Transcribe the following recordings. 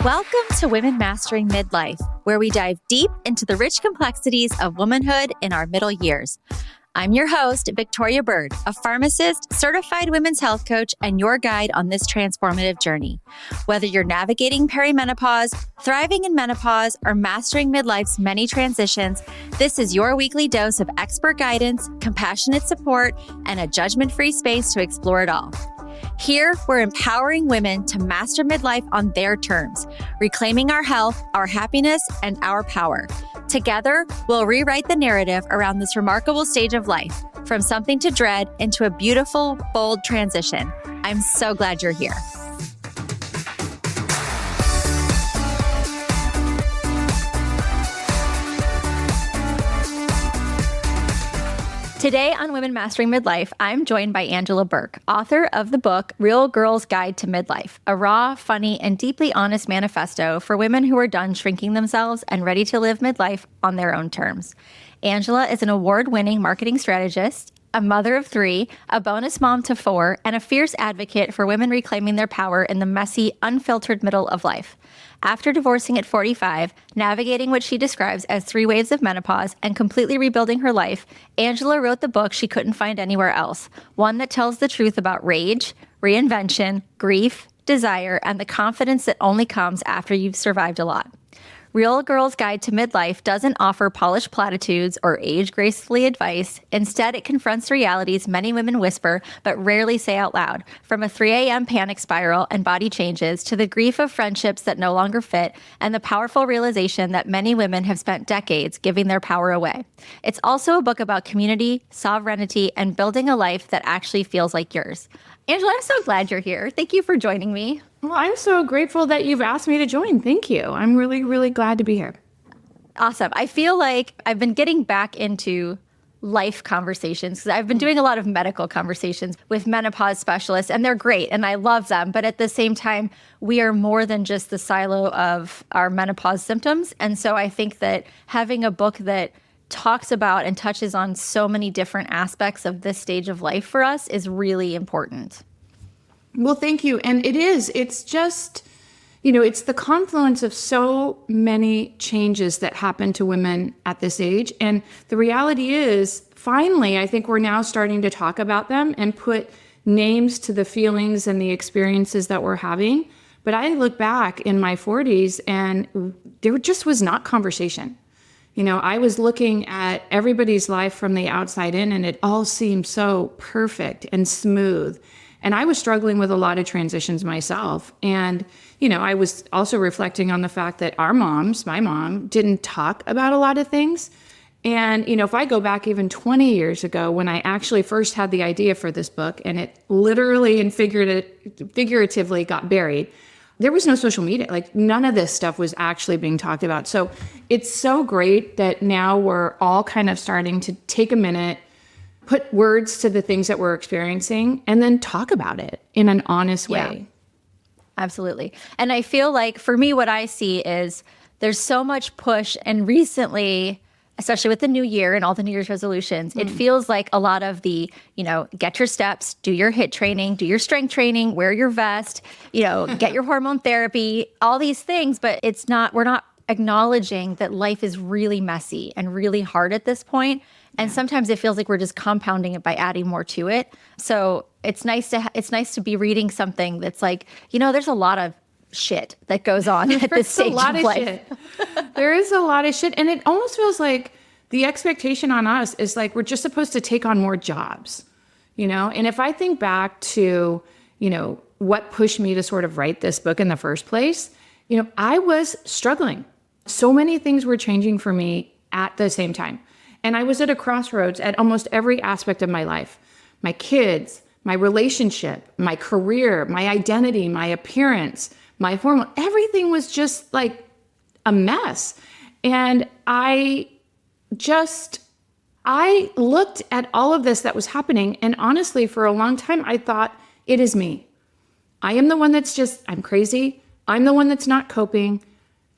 Welcome to Women Mastering Midlife, where we dive deep into the rich complexities of womanhood in our middle years. I'm your host, Victoria Byrd, a pharmacist, certified women's health coach, and your guide on this transformative journey. Whether you're navigating perimenopause, thriving in menopause, or mastering midlife's many transitions, this is your weekly dose of expert guidance, compassionate support, and a judgment-free space to explore it all. Here, we're empowering women to master midlife on their terms, reclaiming our health, our happiness, and our power. Together, we'll rewrite the narrative around this remarkable stage of life, from something to dread into a beautiful, bold transition. I'm so glad you're here. Today on Women Mastering Midlife, I'm joined by Angela Burk, author of the book Real Girl's Guide to Midlife, a raw, funny, and deeply honest manifesto for women who are done shrinking themselves and ready to live midlife on their own terms. Angela is an award-winning marketing strategist, a mother of 3, a bonus mom to 4, and a fierce advocate for women reclaiming their power in the messy, unfiltered middle of life. After divorcing at 45, navigating what she describes as 3 waves of menopause, and completely rebuilding her life, Angela wrote the book she couldn't find anywhere else, one that tells the truth about rage, reinvention, grief, desire, and the confidence that only comes after you've survived a lot. Real Girl's Guide to Midlife doesn't offer polished platitudes or age-gracefully advice. Instead, it confronts realities many women whisper but rarely say out loud, from a 3 a.m. panic spiral and body changes to the grief of friendships that no longer fit and the powerful realization that many women have spent decades giving their power away. It's also a book about community, sovereignty, and building a life that actually feels like yours. Angela, I'm so glad you're here. Thank you for joining me. Well, I'm so grateful that you've asked me to join. Thank you. I'm really, really glad to be here. Awesome. I feel like I've been getting back into life conversations because I've been doing a lot of medical conversations with menopause specialists, and they're great, and I love them. But at the same time, we are more than just the silo of our menopause symptoms. And so I think that having a book that talks about and touches on so many different aspects of this stage of life for us is really important. Well, thank you. And it's just, it's the confluence of so many changes that happen to women at this age. And the reality is, finally, I think we're now starting to talk about them and put names to the feelings and the experiences that we're having. But I look back in my 40s and there just was not conversation. I was looking at everybody's life from the outside in, and it all seemed so perfect and smooth. And I was struggling with a lot of transitions myself. And, I was also reflecting on the fact that my mom didn't talk about a lot of things. And, if I go back even 20 years ago, when I actually first had the idea for this book, and it literally and figuratively got buried, there was no social media. Like, none of this stuff was actually being talked about. So it's so great that now we're all kind of starting to take a minute, put words to the things that we're experiencing, and then talk about it in an honest way. Yeah, absolutely. And I feel like for me, what I see is there's so much push, and recently, especially with the new year and all the New Year's resolutions, it feels like a lot of the, get your steps, do your HIIT training, do your strength training, wear your vest, get your hormone therapy, all these things. But we're not acknowledging that life is really messy and really hard at this point. And sometimes it feels like we're just compounding it by adding more to it. So it's nice to be reading something that's like, there's a lot of shit that goes on at this stage of life. There is a lot of shit. And it almost feels like the expectation on us is like we're just supposed to take on more jobs, And if I think back to, what pushed me to sort of write this book in the first place, I was struggling. So many things were changing for me at the same time. And I was at a crossroads at almost every aspect of my life. My kids, my relationship, my career, my identity, my appearance, my hormone, everything was just like a mess. And I looked at all of this that was happening. And honestly, for a long time, I thought, it is me. I am the one I'm crazy. I'm the one that's not coping.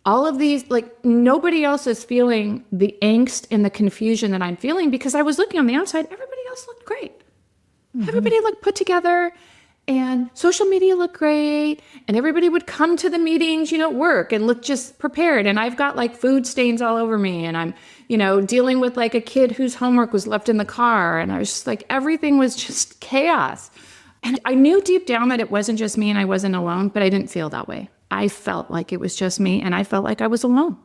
All of these, nobody else is feeling the angst and the confusion that I'm feeling because I was looking on the outside. Everybody else looked great. Mm-hmm. Everybody looked put together. And social media looked great. And everybody would come to the meetings, at work and look just prepared. And I've got like food stains all over me. And I'm, dealing with like a kid whose homework was left in the car. And I was just like, everything was just chaos. And I knew deep down that it wasn't just me and I wasn't alone, but I didn't feel that way. I felt like it was just me and I felt like I was alone.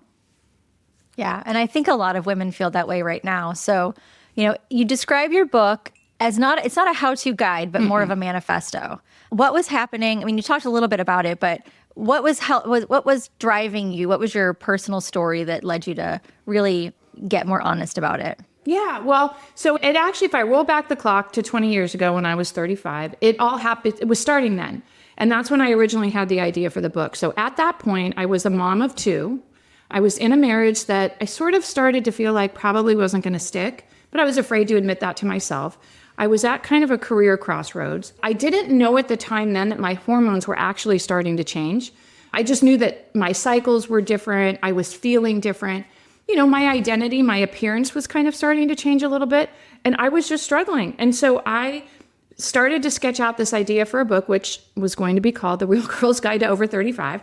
Yeah. And I think a lot of women feel that way right now. So, you describe your book as it's not a how-to guide, but more of a manifesto. What was happening? I mean, you talked a little bit about it, but what was driving you? What was your personal story that led you to really get more honest about it? Yeah, well, so it actually, if I roll back the clock to 20 years ago when I was 35, it all happened, it was starting then. And that's when I originally had the idea for the book. So at that point, I was a mom of two. I was in a marriage that I sort of started to feel like probably wasn't going to stick, but I was afraid to admit that to myself. I was at kind of a career crossroads. I didn't know at the time then that my hormones were actually starting to change. I just knew that my cycles were different. I was feeling different. My identity, my appearance was kind of starting to change a little bit, and I was just struggling. And so I started to sketch out this idea for a book, which was going to be called The Real Girl's Guide to Over 35.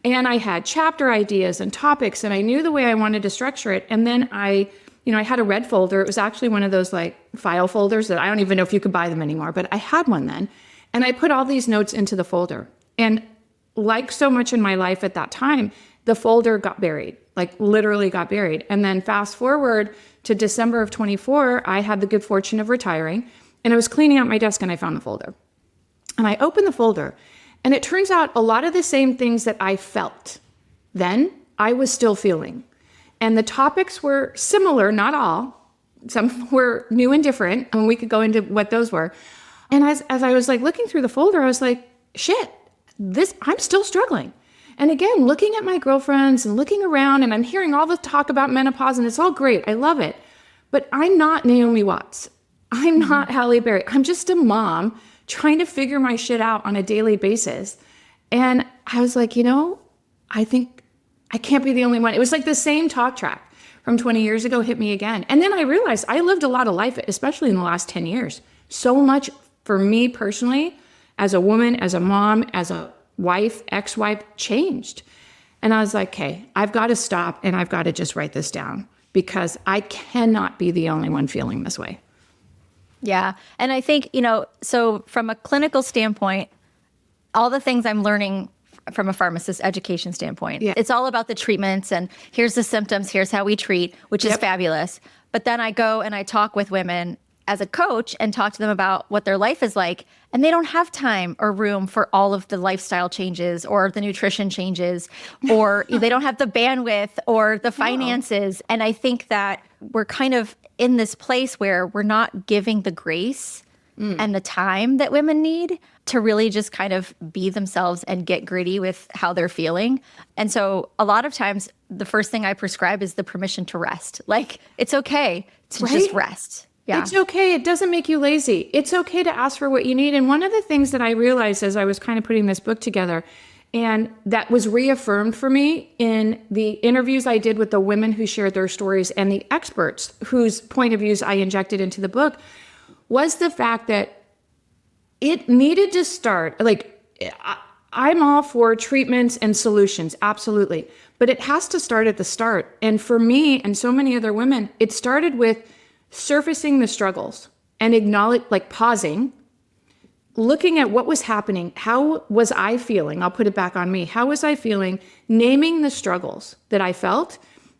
And I had chapter ideas and topics, and I knew the way I wanted to structure it. And then I had a red folder. It was actually one of those like file folders that I don't even know if you could buy them anymore, but I had one then. And I put all these notes into the folder. And like so much in my life at that time, the folder got buried, like literally got buried. And then fast forward to December of 24, I had the good fortune of retiring, and I was cleaning out my desk and I found the folder. And I opened the folder, and it turns out a lot of the same things that I felt then, I was still feeling. And the topics were similar, not all. Some were new and different, and we could go into what those were. And as I was like looking through the folder, I was like, shit, I'm still struggling. And again, looking at my girlfriends and looking around, and I'm hearing all the talk about menopause, and it's all great. I love it. But I'm not Naomi Watts. I'm not Halle Berry. I'm just a mom trying to figure my shit out on a daily basis. And I was like, I think I can't be the only one. It was like the same talk track from 20 years ago hit me again. And then I realized I lived a lot of life, especially in the last 10 years. So much for me personally, as a woman, as a mom, as a wife, ex-wife, changed. And I was like, okay, I've got to stop and I've got to just write this down because I cannot be the only one feeling this way. Yeah. And I think, so from a clinical standpoint, all the things I'm learning from a pharmacist education standpoint, it's all about the treatments and here's the symptoms, here's how we treat, which is fabulous. But then I go and I talk with women as a coach and talk to them about what their life is like. And they don't have time or room for all of the lifestyle changes or the nutrition changes, or they don't have the bandwidth or the finances. And I think that we're kind of in this place where we're not giving the grace and the time that women need to really just kind of be themselves and get gritty with how they're feeling. And so a lot of times the first thing I prescribe is the permission to rest. Like, it's okay to just rest. Yeah. It's okay. It doesn't make you lazy. It's okay to ask for what you need. And one of the things that I realized as I was kind of putting this book together, and that was reaffirmed for me in the interviews I did with the women who shared their stories and the experts whose point of views I injected into the book, was the fact that it needed to start. Like, I'm all for treatments and solutions, absolutely. But it has to start at the start. And for me and so many other women, it started with surfacing the struggles and pausing, looking at what was happening. How was I feeling? I'll put it back on me. How was I feeling? Naming the struggles that I felt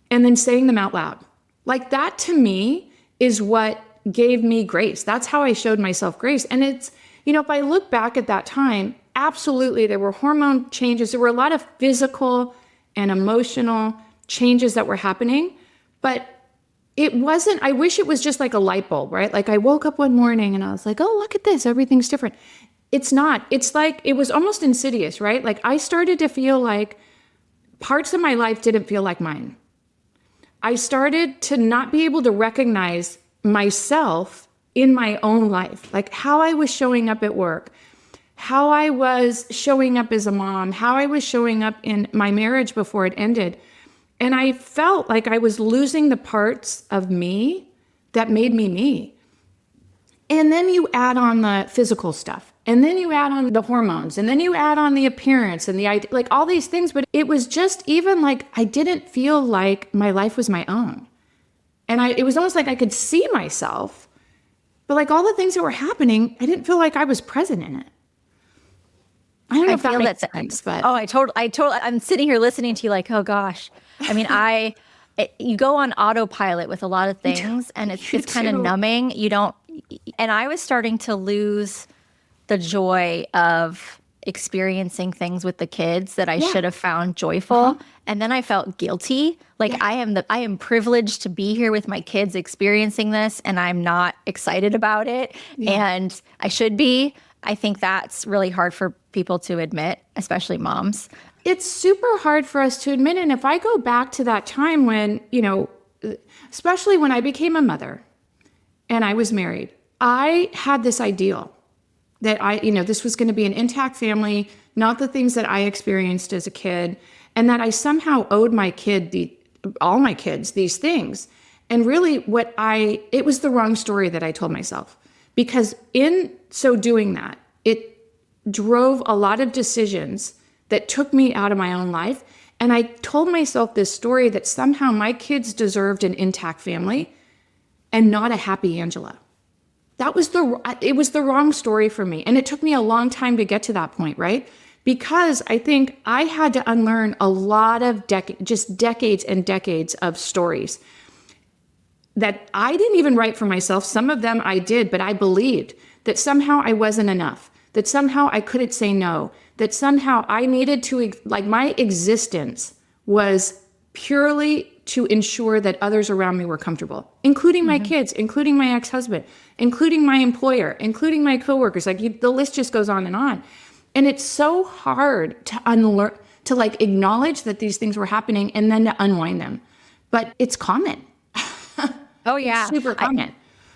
and then saying them out loud. Like, that to me is what gave me grace. That's how I showed myself grace. And it's, if I look back at that time, absolutely, there were hormone changes. There were a lot of physical and emotional changes that were happening, but it wasn't, I wish it was just like a light bulb, right? Like, I woke up one morning and I was like, oh, look at this, everything's different. It's not. It's like, it was almost insidious, right? Like, I started to feel like parts of my life didn't feel like mine. I started to not be able to recognize myself in my own life, like how I was showing up at work, how I was showing up as a mom, how I was showing up in my marriage before it ended. And I felt like I was losing the parts of me that made me me. And then you add on the physical stuff. And then you add on the hormones, and then you add on the appearance and like all these things. But it was just even like, I didn't feel like my life was my own. And it was almost like I could see myself, but like all the things that were happening, I didn't feel like I was present in it. I don't know if that makes sense, but I'm sitting here listening to you like, oh gosh. I mean, you go on autopilot with a lot of things, and it's kind of numbing. And I was starting to lose the joy of experiencing things with the kids that I should have found joyful. And then I felt guilty. Like I am privileged to be here with my kids experiencing this, and I'm not excited about it. And I should be. I think that's really hard for people to admit, especially moms. It's super hard for us to admit. And if I go back to that time when, especially when I became a mother and I was married, I had this ideal that this was going to be an intact family, not the things that I experienced as a kid, and that I somehow owed all my kids these things. And really it was the wrong story that I told myself, because in so doing that, it drove a lot of decisions that took me out of my own life. And I told myself this story that somehow my kids deserved an intact family and not a happy Angela. It was the wrong story for me. And it took me a long time to get to that point, right? Because I think I had to unlearn a lot of decades and decades of stories that I didn't even write for myself. Some of them I did, but I believed that somehow I wasn't enough, that somehow I couldn't say no, that somehow I needed to, like my existence was purely to ensure that others around me were comfortable, including my kids, including my ex-husband, including my employer, including my coworkers. Like the list just goes on. And it's so hard to unlearn, to like acknowledge that these things were happening and then to unwind them. But it's common. Oh yeah. It's super common.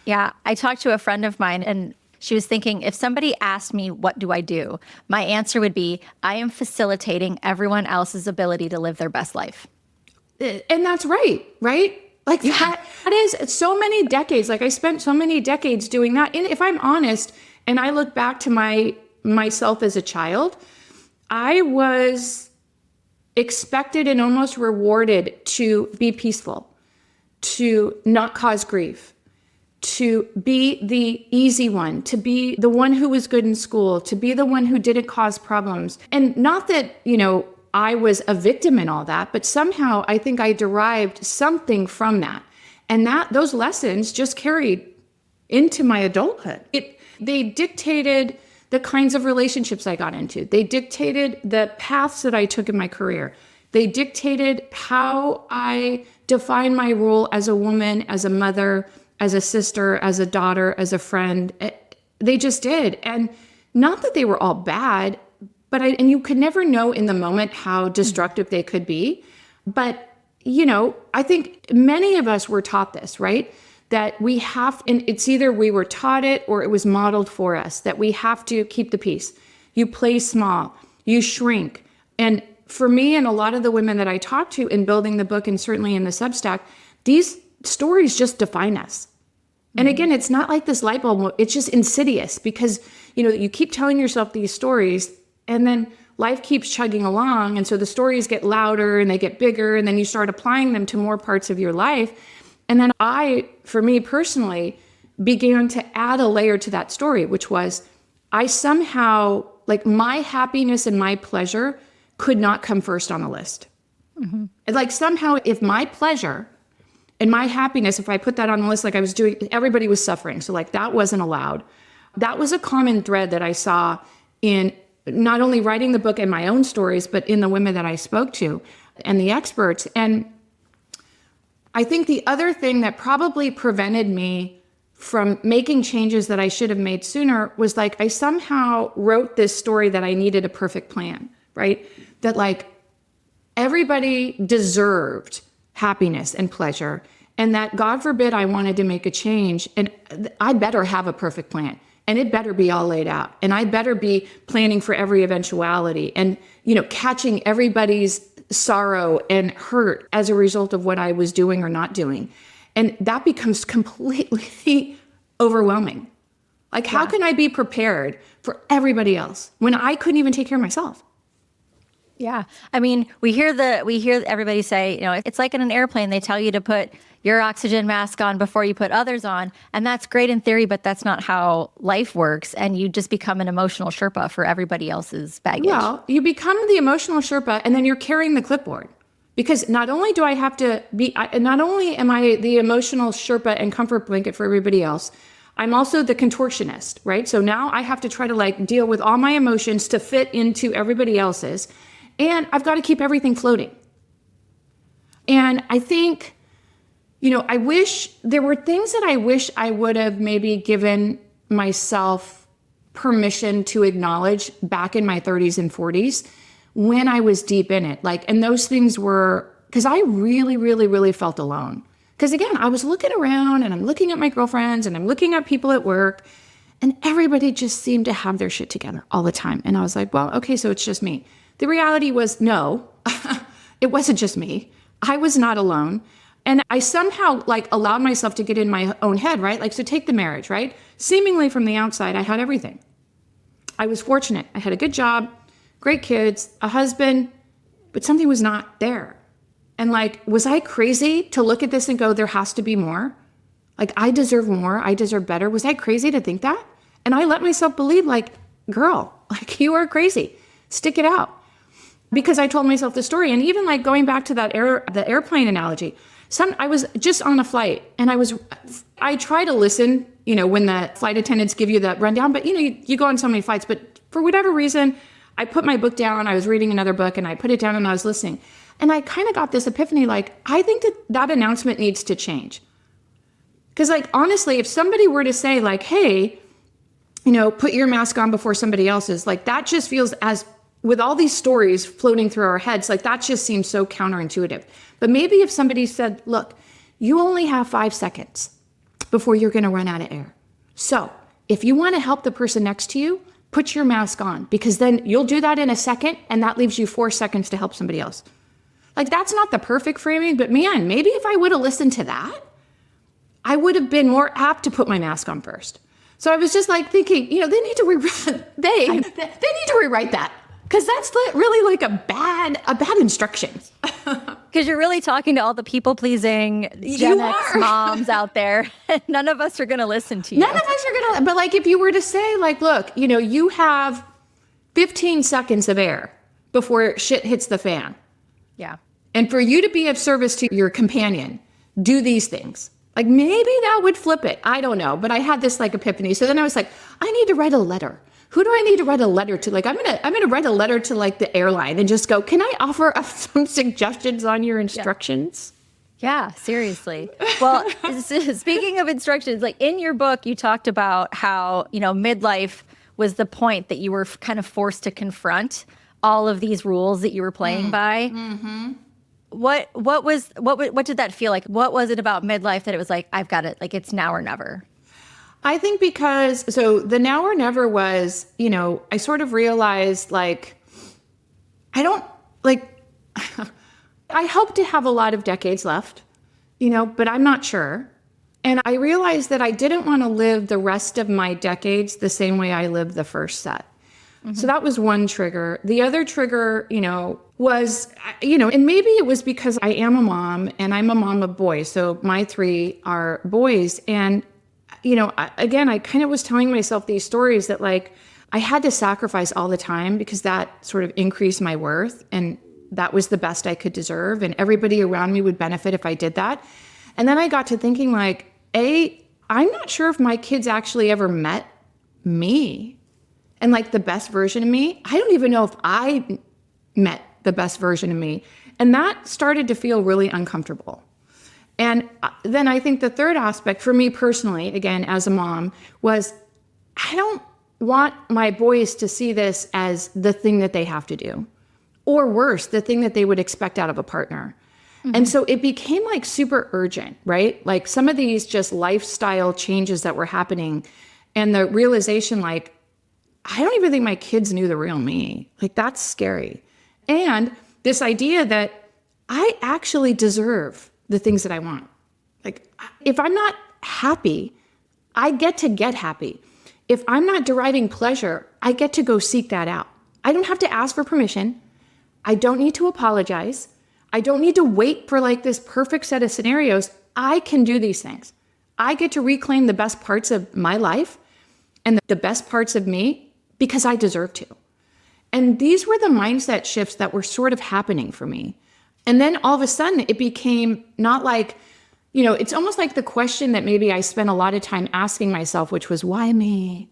I talked to a friend of mine, and she was thinking, if somebody asked me, what do I do? My answer would be, I am facilitating everyone else's ability to live their best life. And that's right? Like that is so many decades. Like I spent so many decades doing that. And if I'm honest, and I look back to myself as a child, I was expected and almost rewarded to be peaceful, to not cause grief, to be the easy one, to be the one who was good in school, to be the one who didn't cause problems. And not that, I was a victim in all that, but somehow I think I derived something from that. And those lessons just carried into my adulthood. They dictated the kinds of relationships I got into. They dictated the paths that I took in my career. They dictated how I define my role as a woman, as a mother, as a sister, as a daughter, as a friend. They just did. And not that they were all bad, and you could never know in the moment how destructive they could be. But, I think many of us were taught this, right? That we have, and it's either we were taught it or it was modeled for us, that we have to keep the peace. You play small, you shrink. And for me and a lot of the women that I talked to in building the book and certainly in the Substack, these stories just define us. And again, it's not like this light bulb, it's just insidious because, you keep telling yourself these stories and then life keeps chugging along. And so the stories get louder and they get bigger, and then you start applying them to more parts of your life. And then for me personally, began to add a layer to that story, which was I somehow, like my happiness and my pleasure could not come first on the list. Mm-hmm. Like somehow if my pleasure and my happiness, if I put that on the list like I was doing, everybody was suffering. So like that wasn't allowed. That was a common thread that I saw in not only writing the book and my own stories, but in the women that I spoke to and the experts. And I think the other thing that probably prevented me from making changes that I should have made sooner was like, I somehow wrote this story that I needed a perfect plan, right? That like everybody deserved happiness and pleasure, and that God forbid I wanted to make a change, and I better have a perfect plan. And it better be all laid out. And I better be planning for every eventuality and, catching everybody's sorrow and hurt as a result of what I was doing or not doing. And that becomes completely overwhelming. Like, how can I be prepared for everybody else when I couldn't even take care of myself? Yeah. I mean, we hear everybody say, it's like in an airplane, they tell you to put your oxygen mask on before you put others on. And that's great in theory, but that's not how life works. And you just become an emotional Sherpa for everybody else's baggage. Well, you become the emotional Sherpa, and then you're carrying the clipboard. Because not only am I the emotional Sherpa and comfort blanket for everybody else, I'm also the contortionist, right? So now I have to try to deal with all my emotions to fit into everybody else's. And I've got to keep everything floating. And I think, I wish there were things that I wish I would have maybe given myself permission to acknowledge back in my 30s and 40s when I was deep in it. And those things were, because I really, really, really felt alone. Because again, I was looking around and I'm looking at my girlfriends and I'm looking at people at work, and everybody just seemed to have their shit together all the time. And I was like, well, okay, so it's just me. The reality was, no, it wasn't just me. I was not alone. And I somehow allowed myself to get in my own head, right? So take the marriage, right? Seemingly from the outside, I had everything. I was fortunate. I had a good job, great kids, a husband, but something was not there. And was I crazy to look at this and go, there has to be more? I deserve more. I deserve better. Was I crazy to think that? And I let myself believe girl, you are crazy. Stick it out. Because I told myself the story. And even going back to the airplane analogy, I was just on a flight and I try to listen, when the flight attendants give you that rundown, but you go on so many flights, but for whatever reason, I put my book down, I was reading another book and I put it down and I was listening. And I kind of got this epiphany, I think that announcement needs to change. Because honestly, if somebody were to say hey, put your mask on before somebody else's, that just feels as, with all these stories floating through our heads, that just seems so counterintuitive. But maybe if somebody said, look, you only have 5 seconds before you're going to run out of air. So if you want to help the person next to you, put your mask on, because then you'll do that in a second and that leaves you 4 seconds to help somebody else. That's not the perfect framing, but man, maybe if I would have listened to that, I would have been more apt to put my mask on first. So I was just thinking, they need to rewrite that. Because that's really a bad instruction. Because you're really talking to all the people-pleasing Gen X moms out there. None of us are going to listen to you. None of us are going to. But if you were to say, look, you have 15 seconds of air before shit hits the fan. Yeah. And for you to be of service to your companion, do these things. Maybe that would flip it. I don't know. But I had this epiphany. So then I was I need to write a letter. Who do I need to write a letter to? I'm gonna write a letter to the airline and just go, can I offer some suggestions on your instructions? Yeah, seriously. Well, speaking of instructions, in your book, you talked about how, midlife was the point that you were kind of forced to confront all of these rules that you were playing by. Mm-hmm. What did that feel like? What was it about midlife that it was I've got it, it's now or never? I think so the now or never was, I sort of realized I hope to have a lot of decades left, but I'm not sure. And I realized that I didn't want to live the rest of my decades the same way I lived the first set. Mm-hmm. So that was one trigger. The other trigger, was, and maybe it was because I am a mom and I'm a mom of boys. So my 3 are boys. And again, I kind of was telling myself these stories that I had to sacrifice all the time because that sort of increased my worth and that was the best I could deserve. And everybody around me would benefit if I did that. And then I got to thinking I'm not sure if my kids actually ever met me and the best version of me. I don't even know if I met the best version of me. And that started to feel really uncomfortable. And then I think the third aspect for me personally, again, as a mom, was I don't want my boys to see this as the thing that they have to do, or worse, the thing that they would expect out of a partner. Mm-hmm. And so it became super urgent, right? Some of these just lifestyle changes that were happening and the realization I don't even think my kids knew the real me. That's scary. And this idea that I actually deserve the things that I want. If I'm not happy, I get to get happy. if I'm not deriving pleasure, I get to go seek that out. I don't have to ask for permission. I don't need to apologize. I don't need to wait for like this perfect set of scenarios. I can do these things. I get to reclaim the best parts of my life and the best parts of me because I deserve to. And these were the mindset shifts that were sort of happening for me. And then all of a sudden it became not like, it's almost like the question that maybe I spent a lot of time asking myself, which was, why me?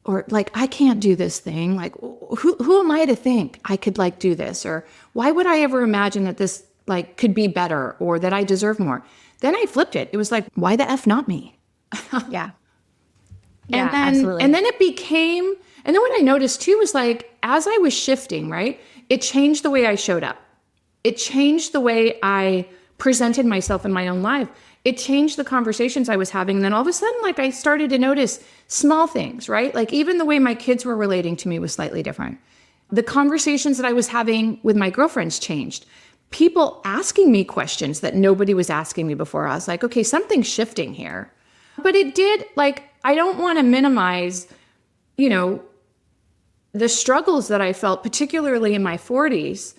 Or I can't do this thing. Like, who am I to think I could like do this? Or why would I ever imagine that this like could be better or that I deserve more? Then I flipped it. It was like, why the F not me? Yeah. And then, absolutely. And then it became, and then what I noticed too was like, as I was shifting, right, it changed the way I showed up. It changed the way I presented myself in my own life. It changed the conversations I was having. And then all of a sudden, like I started to notice small things, right? Like even the way my kids were relating to me was slightly different. The conversations that I was having with my girlfriends changed. People asking me questions that nobody was asking me before. I was like, okay, something's shifting here. But it did, like, I don't want to minimize, the struggles that I felt, particularly in my 40s.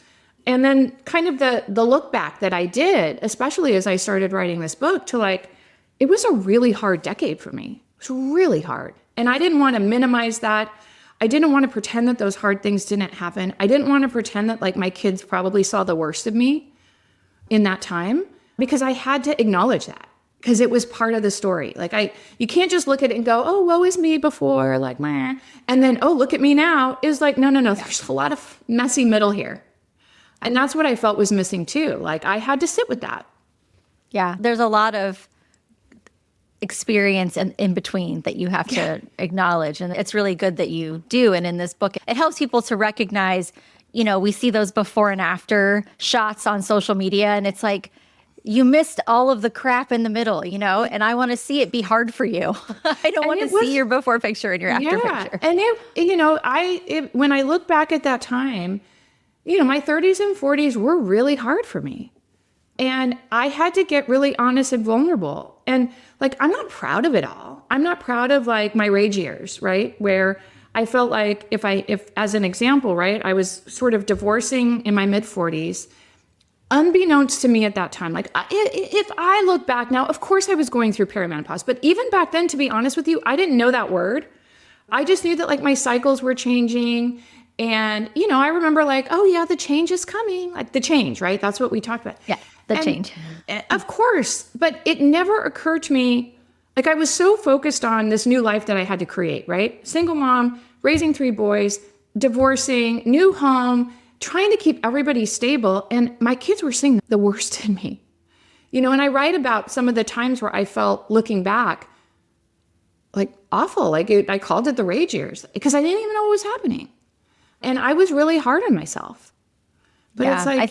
And then kind of the look back that I did, especially as I started writing this book, to like, it was a really hard decade for me. It was really hard. And I didn't want to minimize that. I didn't want to pretend that those hard things didn't happen. I didn't want to pretend that like my kids probably saw the worst of me in that time, because I had to acknowledge that, because it was part of the story. Like you can't just look at it and go, oh, woe is me before, like, meh. And then, oh, look at me now, is like, no, there's a lot of messy middle here. And that's what I felt was missing too. Like I had to sit with that. Yeah, there's a lot of experience in between that you have to acknowledge. And it's really good that you do. And in this book, it helps people to recognize, we see those before and after shots on social media. And it's like, you missed all of the crap in the middle, and I want to see it be hard for you. I don't want to see your before picture and your after picture. And when I look back at that time, my 30s and 40s were really hard for me. And I had to get really honest and vulnerable. And like, I'm not proud of it all. I'm not proud of like my rage years, right? Where I felt like if as an example, right, I was sort of divorcing in my mid 40s, unbeknownst to me at that time. Like if I look back now, of course I was going through perimenopause, but even back then, to be honest with you, I didn't know that word. I just knew that like my cycles were changing. And, I remember like, oh yeah, the change is coming. Like the change, right? That's what we talked about. Yeah, change. Of course. But it never occurred to me, like I was so focused on this new life that I had to create, right? Single mom, raising 3 boys, divorcing, new home, trying to keep everybody stable. And my kids were seeing the worst in me. And I write about some of the times where I felt, looking back, like awful. Like I called it the rage years because I didn't even know what was happening. And I was really hard on myself. But it's like,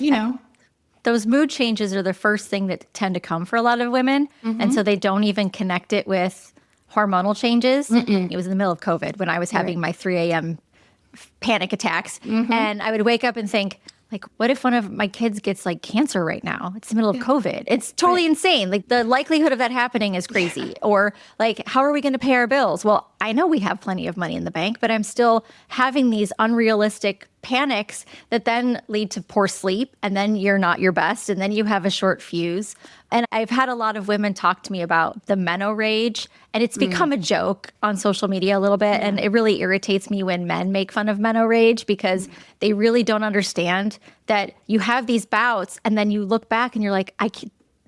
those mood changes are the first thing that tend to come for a lot of women. Mm-hmm. And so they don't even connect it with hormonal changes. Mm-mm. It was in the middle of COVID when I was having my 3 a.m. panic attacks. Mm-hmm. And I would wake up and think, like, what if one of my kids gets like cancer right now? It's the middle of COVID. It's totally insane. Like the likelihood of that happening is crazy. Or like, how are we going to pay our bills? Well, I know we have plenty of money in the bank, but I'm still having these unrealistic panics that then lead to poor sleep. And then you're not your best. And then you have a short fuse. And I've had a lot of women talk to me about the meno rage. And it's become a joke on social media a little bit. And it really irritates me when men make fun of meno rage because they really don't understand that you have these bouts and then you look back and you're like,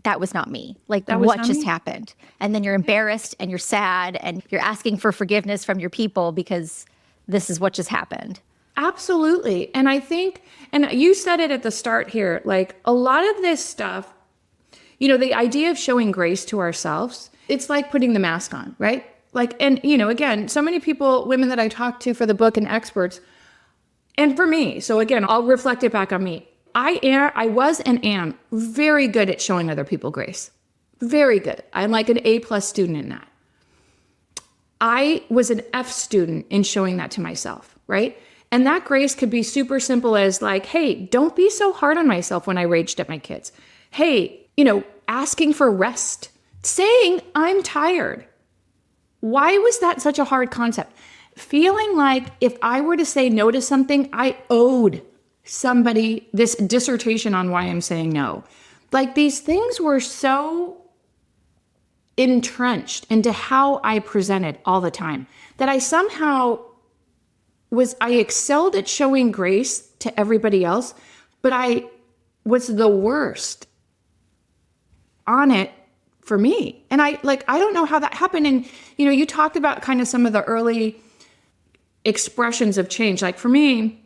that was not me. Like, what just happened? And then you're embarrassed and you're sad and you're asking for forgiveness from your people because this is what just happened. Absolutely. And I think, and you said it at the start here, like a lot of this stuff, the idea of showing grace to ourselves, it's like putting the mask on, right? Like, and, again, so many people, women that I talk to for the book and experts, and for me, so again, I'll reflect it back on me. I was and am very good at showing other people grace. Very good. I'm like an A+ student in that. I was an F student in showing that to myself, right? And that grace could be super simple as like, hey, don't be so hard on myself when I raged at my kids. Hey, asking for rest, saying I'm tired. why was that such a hard concept? Feeling like if I were to say no to something, I owed somebody this dissertation on why I'm saying no. Like these things were so entrenched into how I presented all the time that I somehow I excelled at showing grace to everybody else, but I was the worst on it for me. And I don't know how that happened. And, you talked about kind of some of the early expressions of change. Like for me,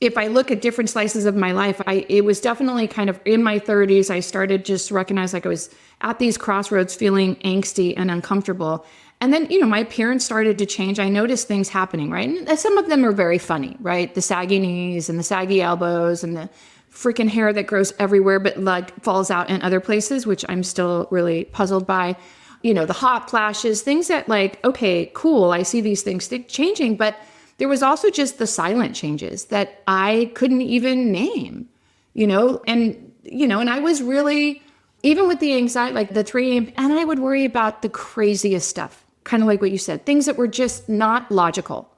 if I look at different slices of my life, it was definitely kind of in my 30s, I started just to recognize like I was at these crossroads feeling angsty and uncomfortable. And then, my appearance started to change. I noticed things happening, right? And some of them are very funny, right? The saggy knees and the saggy elbows and the freaking hair that grows everywhere but like falls out in other places, which I'm still really puzzled by. The hot flashes, things that like, okay, cool, I see these things changing. But there was also just the silent changes that I couldn't even name, and I was really, even with the anxiety, like the 3 a.m., and I would worry about the craziest stuff, kind of like what you said, things that were just not logical.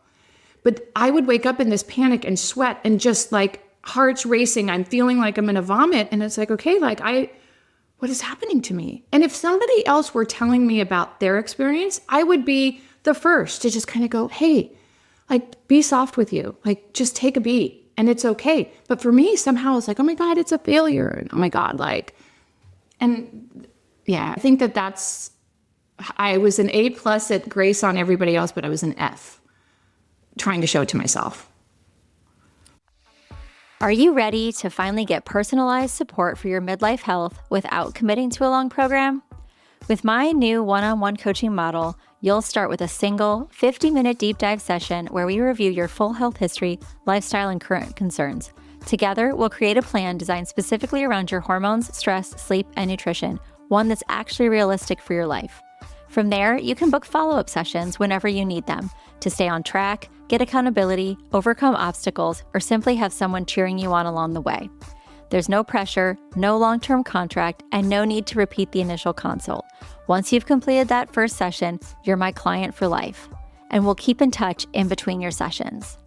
But I would wake up in this panic and sweat and just like heart's racing. I'm feeling like I'm going to vomit. And it's like, okay, what is happening to me? And if somebody else were telling me about their experience, I would be the first to just kind of go, hey, like, be soft with you. Like, just take a beat and it's okay. But for me, somehow it's like, oh my God, it's a failure. And oh my God, and yeah, I think I was an A+ at grace on everybody else, but I was an F trying to show it to myself. Are you ready to finally get personalized support for your midlife health without committing to a long program? With my new one-on-one coaching model, you'll start with a single 50-minute deep dive session where we review your full health history, lifestyle, and current concerns. Together, we'll create a plan designed specifically around your hormones, stress, sleep, and nutrition, one that's actually realistic for your life. From there, you can book follow-up sessions whenever you need them to stay on track, get accountability, overcome obstacles, or simply have someone cheering you on along the way. There's no pressure, no long-term contract, and no need to repeat the initial consult. Once you've completed that first session, you're my client for life, and we'll keep in touch in between your sessions.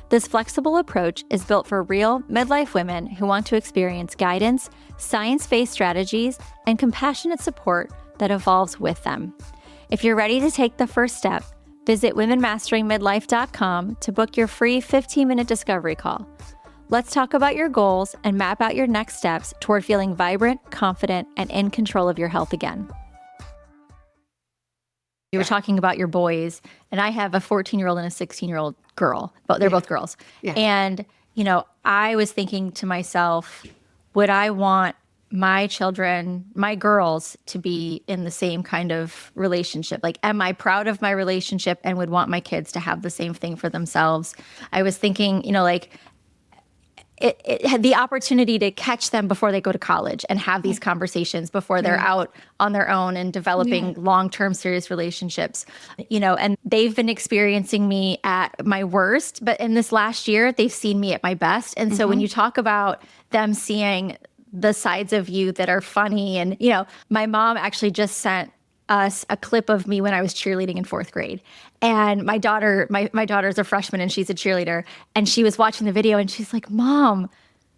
This flexible approach is built for real midlife women who want to experience guidance, science-based strategies, and compassionate support that evolves with them. If you're ready to take the first step, visit womenmasteringmidlife.com to book your free 15-minute discovery call. Let's talk about your goals and map out your next steps toward feeling vibrant, confident, and in control of your health again. You were talking about your boys, and I have a 14-year-old and a 16-year-old girl, but they're both girls. Yeah. And, I was thinking to myself, would I want my children, my girls, to be in the same kind of relationship? Like, am I proud of my relationship and would want my kids to have the same thing for themselves? I was thinking, it had the opportunity to catch them before they go to college and have these conversations before they're out on their own and developing long-term serious relationships, and they've been experiencing me at my worst, but in this last year, they've seen me at my best. And so when you talk about them seeing the sides of you that are funny, and, my mom actually just sent us a clip of me when I was cheerleading in 4th grade. And my daughter, my daughter's a freshman and she's a cheerleader. And she was watching the video and she's like, Mom,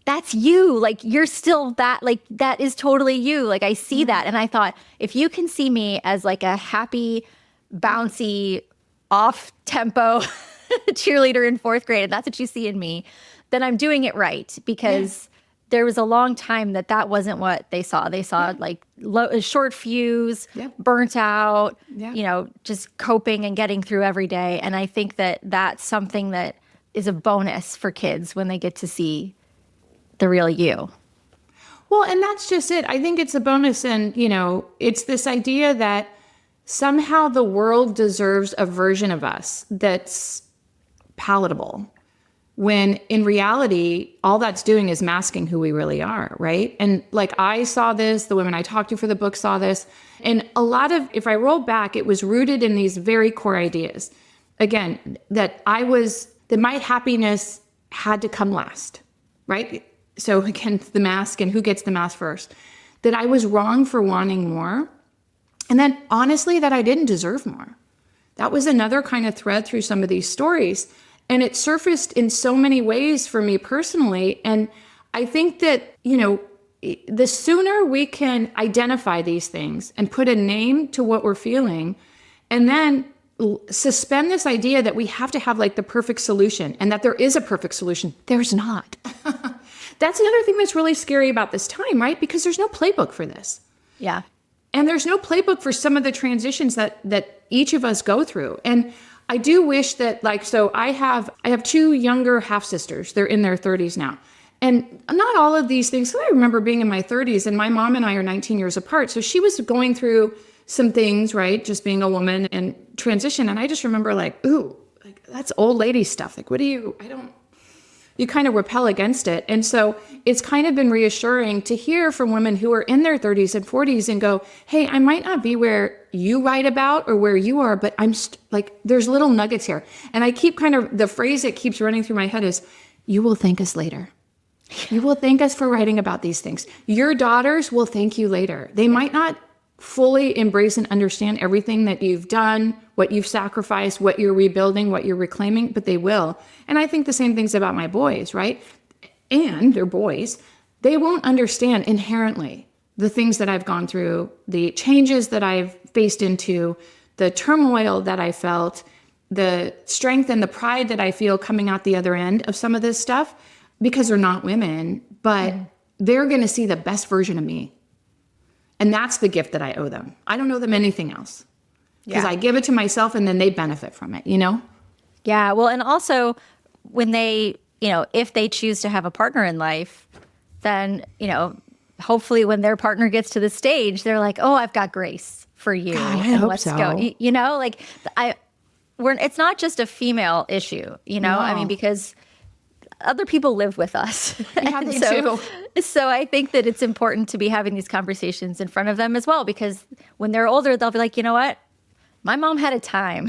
that's you. Like, you're still that, like, that is totally you. Like, I see that. And I thought, if you can see me as like a happy, bouncy, off-tempo cheerleader in 4th grade, and that's what you see in me, then I'm doing it right. Because there was a long time that wasn't what they saw. They saw like short fuse, burnt out, just coping and getting through every day. And I think that that's something that is a bonus for kids when they get to see the real you. Well, and that's just it. I think it's a bonus. And, it's this idea that somehow the world deserves a version of us that's palatable, when in reality, all that's doing is masking who we really are, right? And like, I saw this, the women I talked to for the book saw this. And a lot of, if I roll back, it was rooted in these very core ideas. Again, that my happiness had to come last, right? So again, the mask and who gets the mask first. That I was wrong for wanting more. And then honestly, that I didn't deserve more. That was another kind of thread through some of these stories. And it surfaced in so many ways for me personally. And I think that, the sooner we can identify these things and put a name to what we're feeling, and then suspend this idea that we have to have like the perfect solution and that there is a perfect solution. There's not. That's another thing that's really scary about this time, right? Because there's no playbook for this. Yeah. And there's no playbook for some of the transitions that each of us go through. And I do wish that, so I have 2 younger half sisters. They're in their 30s now. And not all of these things. So I remember being in my 30s, and my mom and I are 19 years apart. So she was going through some things, right? Just being a woman and transition. And I just remember ooh, that's old lady stuff. You kind of repel against it. And so it's kind of been reassuring to hear from women who are in their 30s and 40s and go, hey, I might not be where you write about or where you are, but I'm there's little nuggets here. And I keep the phrase that keeps running through my head is, you will thank us later. You will thank us for writing about these things. Your daughters will thank you later. They might not fully embrace and understand everything that you've done, what you've sacrificed, what you're rebuilding, what you're reclaiming, but they will. And I think the same things about my boys, right? And they're boys. They won't understand inherently the things that I've gone through, the changes that I've faced into, the turmoil that I felt, the strength and the pride that I feel coming out the other end of some of this stuff, because they're not women, but they're going to see the best version of me. And that's the gift that I owe them. I don't owe them anything else, because I give it to myself and then they benefit from it, Yeah. Well, and also when they, if they choose to have a partner in life, then, hopefully when their partner gets to the stage, they're like, oh, I've got grace for you. God, I hope let's so. go. It's not just a female issue, No. I mean, because other people live with us. Yeah, they do. So I think that it's important to be having these conversations in front of them as well, because when they're older, they'll be like, you know what? My mom had a time.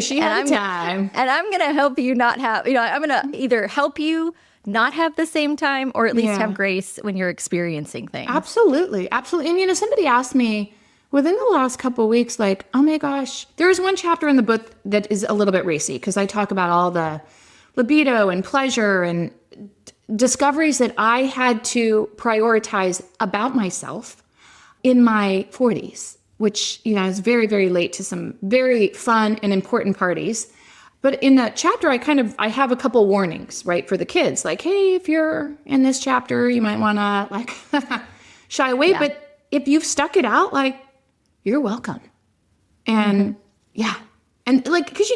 She had a time. And I'm going to help you not have, I'm going to either help you not have the same time or at least have grace when you're experiencing things. Absolutely. Absolutely. And, somebody asked me within the last couple of weeks, oh my gosh, there's one chapter in the book that is a little bit racy, because I talk about all the libido and pleasure and discoveries that I had to prioritize about myself in my 40s, which, I was very, very late to some very fun and important parties. But in that chapter, I have a couple warnings, right, for the kids. Hey, if you're in this chapter, you might want to shy away. Yeah. But if you've stuck it out, you're welcome. And and because,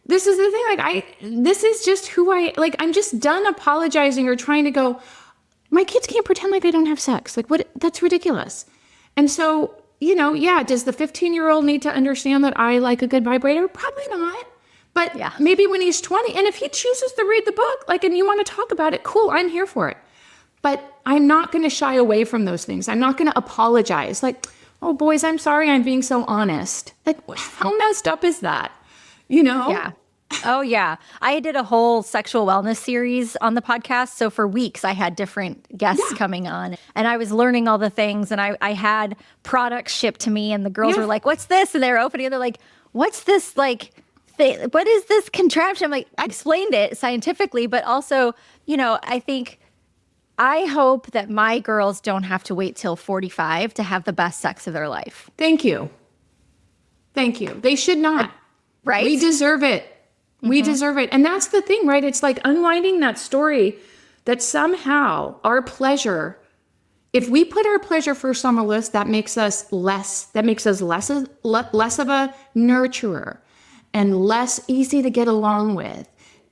this is the thing, this is just who I'm just done apologizing or trying to go, my kids can't pretend like they don't have sex. What? That's ridiculous. And so, does the 15-year-old need to understand that I like a good vibrator? Probably not. But maybe when he's 20, and if he chooses to read the book, and you want to talk about it, cool, I'm here for it. But I'm not going to shy away from those things. I'm not going to apologize. Oh, boys, I'm sorry I'm being so honest. How messed up is that? Yeah. Oh, yeah. I did a whole sexual wellness series on the podcast. So for weeks, I had different guests coming on, and I was learning all the things, and I had products shipped to me, and the girls were like, what's this? And they were opening it. They're like, what's this thing? What is this contraption? I explained it scientifically, but also, I hope that my girls don't have to wait till 45 to have the best sex of their life. Thank you. They should not. Right? We deserve it. We deserve it. And that's the thing, right? It's unwinding that story that somehow our pleasure, if we put our pleasure first on the list, that makes us less of a nurturer and less easy to get along with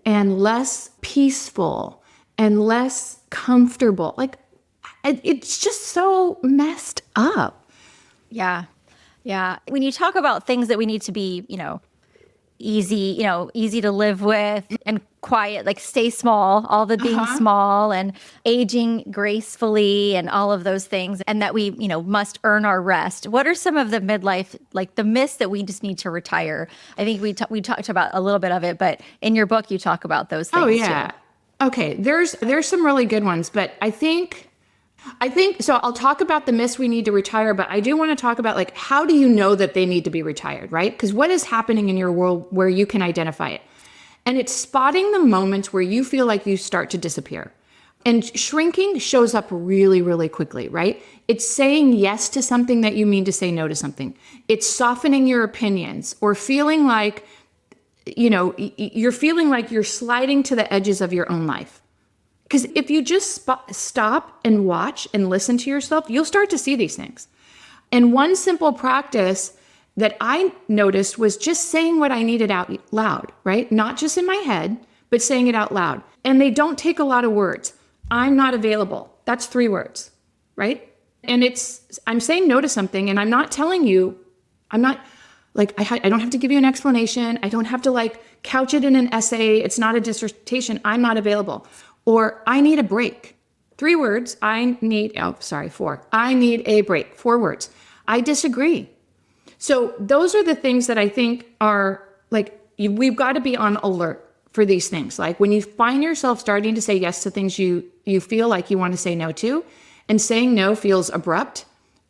and less peaceful and less comfortable. It's just so messed up. Yeah. Yeah. When you talk about things that we need to be, easy to live with and quiet, stay small, all the being small and aging gracefully and all of those things, and that we, must earn our rest. What are some of the midlife, the myths that we just need to retire? I think we talked about a little bit of it, but in your book, you talk about those things. Oh, yeah. Too. Okay. There's some really good ones, but I think I think so. I'll talk about the myths we need to retire, but I do want to talk about like, how do you know that they need to be retired, right? Because what is happening in your world where you can identify it? And it's spotting the moments where you feel like you start to disappear. And shrinking shows up really, really quickly, right? It's saying yes to something that you mean to say no to something. It's softening your opinions or feeling like, you're feeling like you're sliding to the edges of your own life. Because if you just stop and watch and listen to yourself, you'll start to see these things. And one simple practice that I noticed was just saying what I needed out loud, right? Not just in my head, but saying it out loud. And they don't take a lot of words. I'm not available. That's 3 words, right? And I'm saying no to something, and I'm not telling you, I'm not like, I don't have to give you an explanation. I don't have to like couch it in an essay. It's not a dissertation. I'm not available. Or I need a break. 3 words. 4. I need a break. 4 words. I disagree. So those are the things that I think are like, we've got to be on alert for these things. Like when you find yourself starting to say yes to things you feel like you want to say no to, and saying no feels abrupt,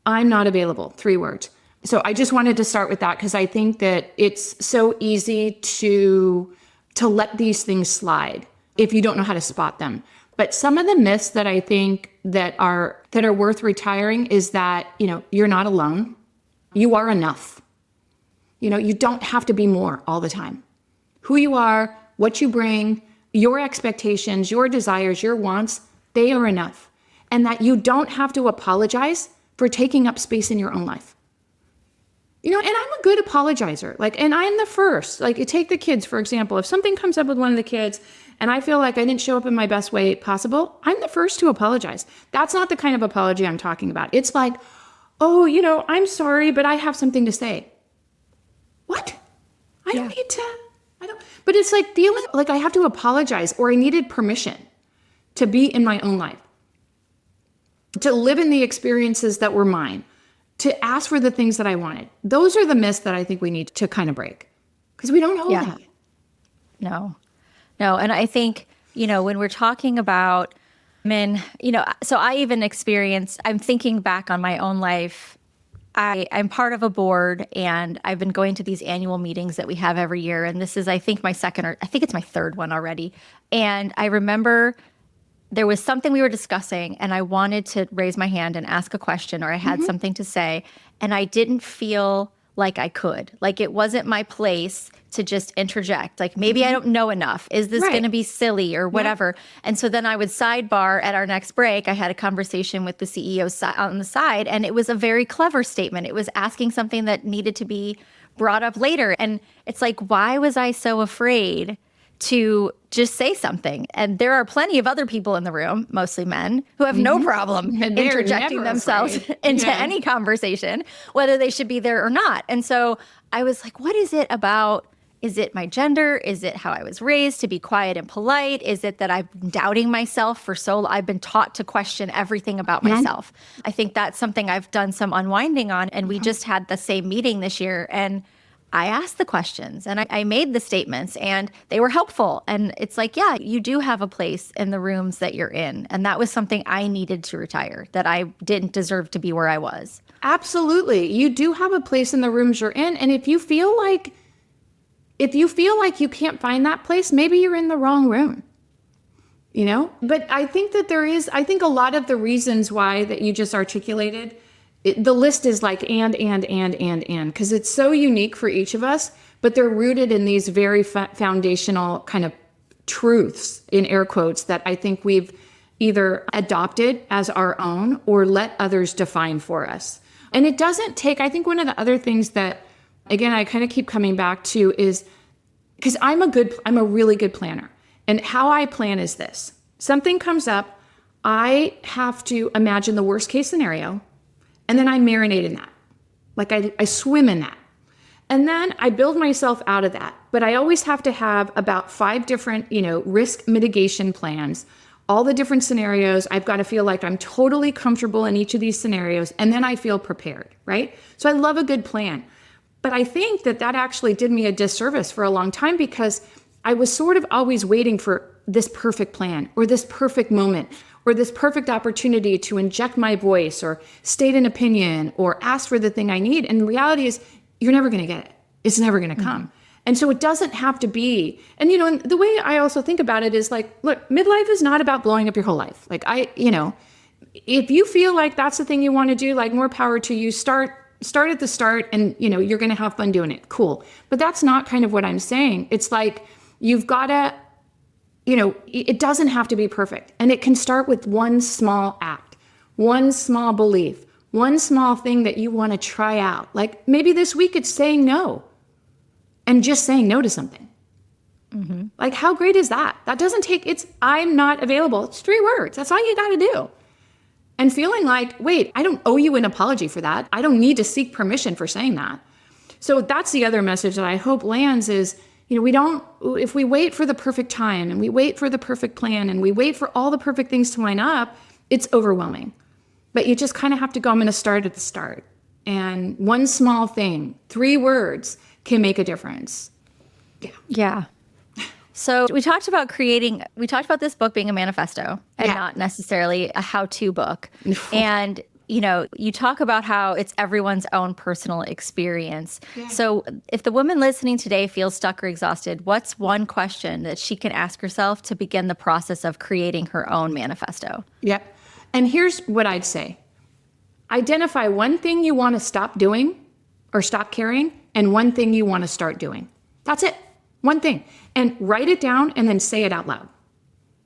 I'm not available. 3 words. So I just wanted to start with that because I think that it's so easy to let these things slide if you don't know how to spot them. But some of the myths that I think that are worth retiring is that, you're not alone. You are enough. You don't have to be more all the time. Who you are, what you bring, your expectations, your desires, your wants, they are enough. And that you don't have to apologize for taking up space in your own life. And I'm a good apologizer. And I'm the first. You take the kids, for example. If something comes up with one of the kids and I feel like I didn't show up in my best way possible, I'm the first to apologize. That's not the kind of apology I'm talking about. It's like, oh, I'm sorry, but I have something to say. What? I don't need to. But it's like feeling like I have to apologize or I needed permission to be in my own life, to live in the experiences that were mine, to ask for the things that I wanted. Those are the myths that I think we need to kind of break because we don't know that. No. And I think, when we're talking about men, so I even experienced, I'm thinking back on my own life. I'm part of a board and I've been going to these annual meetings that we have every year. And this is, I think it's my 3rd one already. And I remember there was something we were discussing and I wanted to raise my hand and ask a question or I had something to say and I didn't feel like I could. Like it wasn't my place to just interject. Like maybe I don't know enough. Is this going to be silly or whatever? Yeah. And so then I would sidebar at our next break. I had a conversation with the CEO on the side and it was a very clever statement. It was asking something that needed to be brought up later. And it's like, why was I so afraid to just say something? And there are plenty of other people in the room, mostly men, who have no problem interjecting themselves into any conversation, whether they should be there or not. And so I was like, what is it about? Is it my gender? Is it how I was raised to be quiet and polite? Is it that I've been doubting myself for so long? I've been taught to question everything about myself. I think that's something I've done some unwinding on. And we just had the same meeting this year. And I asked the questions and I made the statements and they were helpful. And it's like, yeah, you do have a place in the rooms that you're in. And that was something I needed to retire, that I didn't deserve to be where I was. Absolutely. You do have a place in the rooms you're in. And if you feel like you can't find that place, maybe you're in the wrong room, But I think that a lot of the reasons why that you just articulated, the list is like and, because it's so unique for each of us, but they're rooted in these very foundational kind of truths, in air quotes, that I think we've either adopted as our own or let others define for us. And it doesn't take, I think one of the other things that, again, I kind of keep coming back to is, because I'm a really good planner. And how I plan is this. Something comes up, I have to imagine the worst case scenario, and then I marinate in that. Like I swim in that. And then I build myself out of that. But I always have to have about 5 different, risk mitigation plans, all the different scenarios. I've got to feel like I'm totally comfortable in each of these scenarios. And then I feel prepared, right? So I love a good plan. But I think that actually did me a disservice for a long time because I was sort of always waiting for this perfect plan or this perfect moment or this perfect opportunity to inject my voice or state an opinion or ask for the thing I need. And the reality is you're never going to get it. It's never going to come. And so it doesn't have to be. And, and the way I also think about it is like, look, midlife is not about blowing up your whole life. Like if you feel like that's the thing you want to do, like more power to you, start at the start and, you're going to have fun doing it. Cool. But that's not kind of what I'm saying. It's like, you've got to, it doesn't have to be perfect. And it can start with one small act, one small belief, one small thing that you want to try out. Like maybe this week it's saying no and just saying no to something. Mm-hmm. Like how great is that? That doesn't take, I'm not available. It's 3 words. That's all you got to do. And feeling like, wait, I don't owe you an apology for that. I don't need to seek permission for saying that. So that's the other message that I hope lands is, if we wait for the perfect time and we wait for the perfect plan and we wait for all the perfect things to line up, it's overwhelming. But you just kind of have to go, I'm going to start at the start. And one small thing, 3 words can make a difference. Yeah. So we talked about this book being a manifesto and not necessarily a how-to book. And you talk about how it's everyone's own personal experience. Yeah. So if the woman listening today feels stuck or exhausted, what's one question that she can ask herself to begin the process of creating her own manifesto? Yep. And here's what I'd say. Identify one thing you want to stop doing or stop carrying and one thing you want to start doing. That's it. One thing. And write it down and then say it out loud.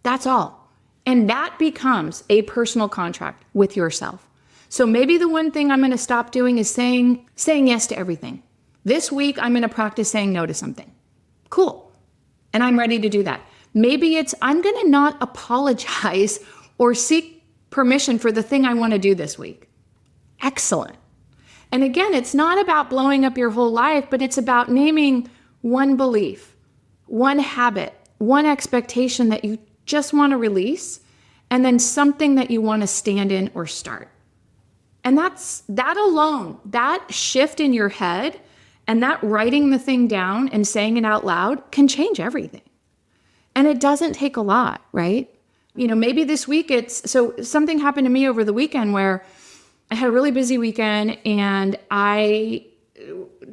That's all. And that becomes a personal contract with yourself. So maybe the one thing I'm going to stop doing is saying yes to everything. This week, I'm going to practice saying no to something. Cool. And I'm ready to do that. Maybe I'm going to not apologize or seek permission for the thing I want to do this week. Excellent. And again, it's not about blowing up your whole life, but it's about naming one belief, one habit, one expectation that you just want to release, and then something that you want to stand in or start. And that alone, that shift in your head and that writing the thing down and saying it out loud can change everything. And it doesn't take a lot, right? Maybe this week so something happened to me over the weekend where I had a really busy weekend and I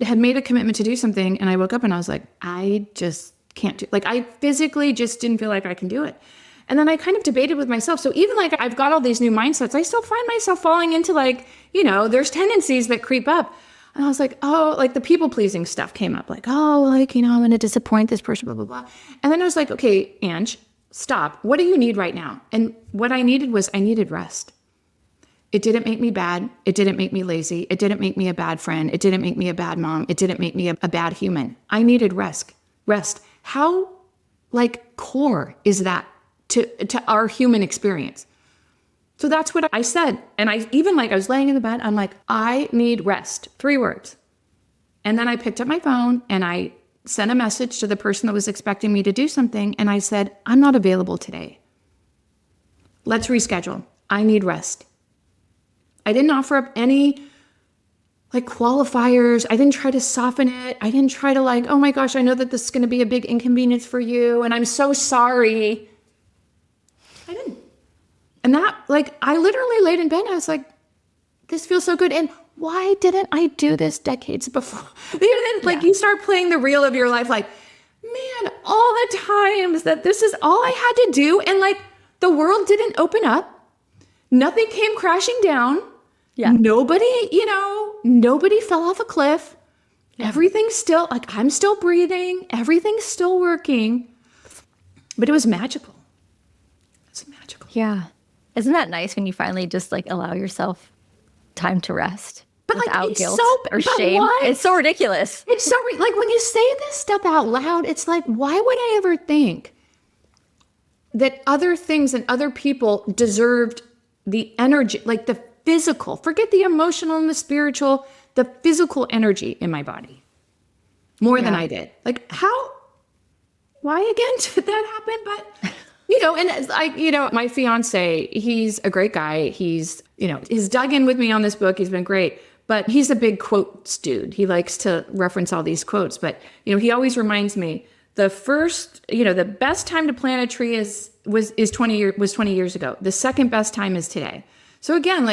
had made a commitment to do something and I woke up and I was like, I just can't do it. Like I physically just didn't feel like I can do it. And then I kind of debated with myself. So even like I've got all these new mindsets, I still find myself falling into there's tendencies that creep up. And I was like, like the people pleasing stuff came up like, I'm going to disappoint this person, blah, blah, blah. And then I was like, okay, Ange, stop. What do you need right now? And what I needed rest. It didn't make me bad. It didn't make me lazy. It didn't make me a bad friend. It didn't make me a bad mom. It didn't make me a bad human. I needed rest. How core is that to our human experience? So that's what I said. And I was laying in the bed, I'm like, I need rest. 3 words. And then I picked up my phone and I sent a message to the person that was expecting me to do something. And I said, I'm not available today. Let's reschedule. I need rest. I didn't offer up any qualifiers. I didn't try to soften it. I didn't try to oh my gosh, I know that this is going to be a big inconvenience for you. And I'm so sorry. I didn't. And that, I literally laid in bed and I was like, this feels so good. And why didn't I do this decades before? You start playing the reel of your life, man, all the times that this is all I had to do. And the world didn't open up. Nothing came crashing down. Yeah. Nobody fell off a cliff. Yeah. Everything's still, I'm still breathing. Everything's still working. But it was magical. Yeah. Isn't that nice when you finally just allow yourself time to rest without guilt or shame? What? It's so ridiculous. It's so when you say this stuff out loud, it's why would I ever think that other things and other people deserved the energy, the physical, forget the emotional and the spiritual, the physical energy in my body more than I did. Why again did that happen? But and my fiance, he's a great guy. He's dug in with me on this book. He's been great, but he's a big quotes dude. He likes to reference all these quotes, but he always reminds me, the first, the best time to plant a tree was 20 years ago. The second best time is today. So again,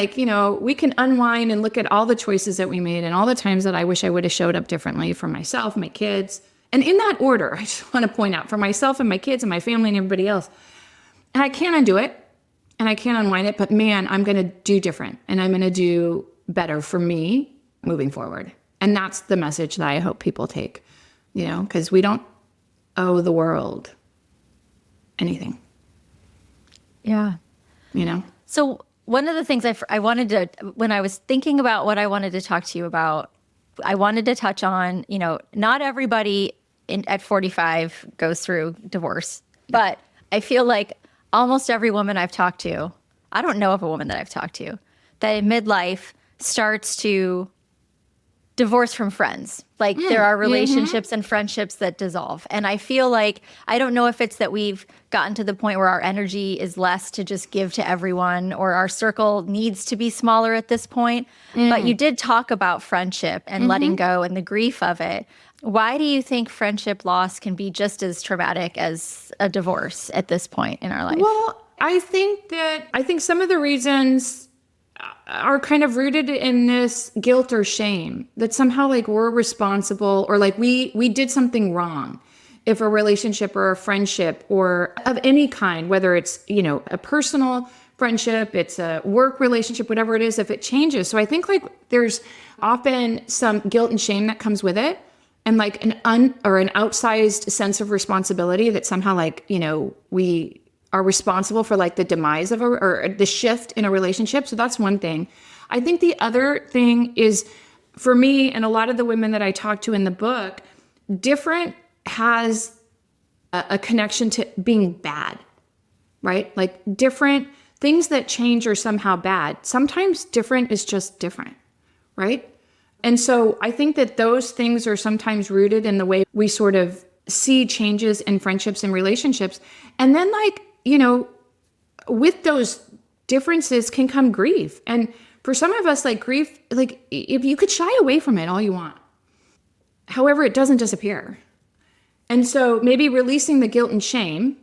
we can unwind and look at all the choices that we made and all the times that I wish I would have showed up differently for myself, my kids. And in that order, I just want to point out, for myself and my kids and my family and everybody else. And I can't undo it and I can't unwind it, but man, I'm going to do different and I'm going to do better for me moving forward. And that's the message that I hope people take, because we don't owe the world anything. Yeah. So one of the things I wanted to, when I was thinking about what I wanted to talk to you about, I wanted to touch on, not everybody at 45 goes through divorce, but I feel like almost every woman I've talked to, I don't know of a woman that I've talked to that in midlife starts to divorce from friends. Like there are relationships and friendships that dissolve. And I feel like, I don't know if it's that we've gotten to the point where our energy is less to just give to everyone or our circle needs to be smaller at this point. But you did talk about friendship and letting go and the grief of it. Why do you think friendship loss can be just as traumatic as a divorce at this point in our life? Well, I think some of the reasons are kind of rooted in this guilt or shame that somehow we're responsible or we did something wrong. If a relationship or a friendship or of any kind, whether it's, a personal friendship, it's a work relationship, whatever it is, if it changes. So I think there's often some guilt and shame that comes with it and an outsized sense of responsibility that somehow we are responsible for the demise of or the shift in a relationship. So that's one thing. I think the other thing is for me and a lot of the women that I talk to in the book, different has a connection to being bad, right? Different things that change are somehow bad. Sometimes different is just different, right? And so I think that those things are sometimes rooted in the way we sort of see changes in friendships and relationships. And then with those differences can come grief. And for some of us, grief, if you could shy away from it all you want. However, it doesn't disappear. And so maybe releasing the guilt and shame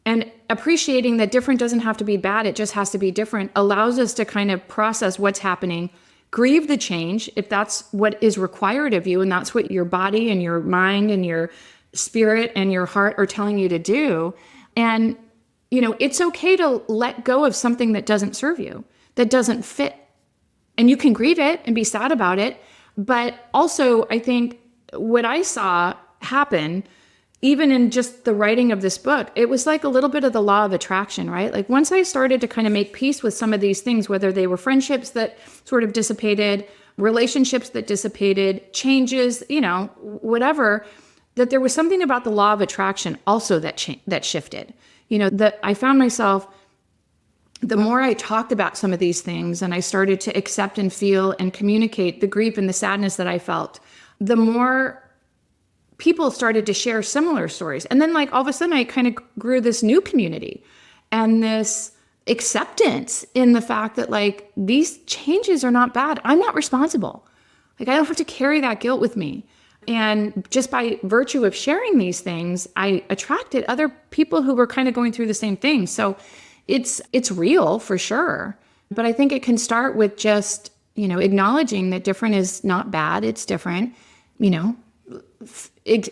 and appreciating that different doesn't have to be bad, it just has to be different, allows us to kind of process what's happening, grieve the change if that's what is required of you and that's what your body and your mind and your spirit and your heart are telling you to do. And it's okay to let go of something that doesn't serve you, that doesn't fit. And you can grieve it and be sad about it. But also, I think what I saw happen, even in just the writing of this book, it was a little bit of the law of attraction, right? Once I started to kind of make peace with some of these things, whether they were friendships that sort of dissipated, relationships that dissipated, changes, whatever, that there was something about the law of attraction also that shifted. That I found myself, the more I talked about some of these things and I started to accept and feel and communicate the grief and the sadness that I felt, the more people started to share similar stories. And then all of a sudden I kind of grew this new community and this acceptance in the fact that these changes are not bad. I'm not responsible. I don't have to carry that guilt with me. And just by virtue of sharing these things, I attracted other people who were kind of going through the same thing. So it's real for sure. But I think it can start with just, acknowledging that different is not bad. It's different,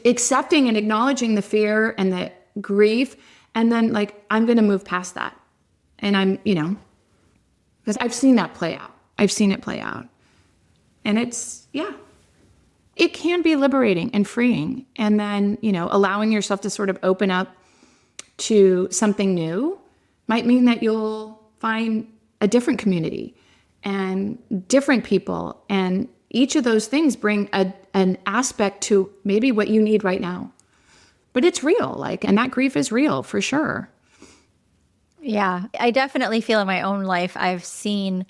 accepting and acknowledging the fear and the grief. And then I'm going to move past that. And I'm, because I've seen that play out. I've seen it play out. And it can be liberating and freeing. And then, allowing yourself to sort of open up to something new might mean that you'll find a different community and different people. And each of those things bring an aspect to maybe what you need right now. But it's real, and that grief is real for sure. Yeah, I definitely feel in my own life, I've seen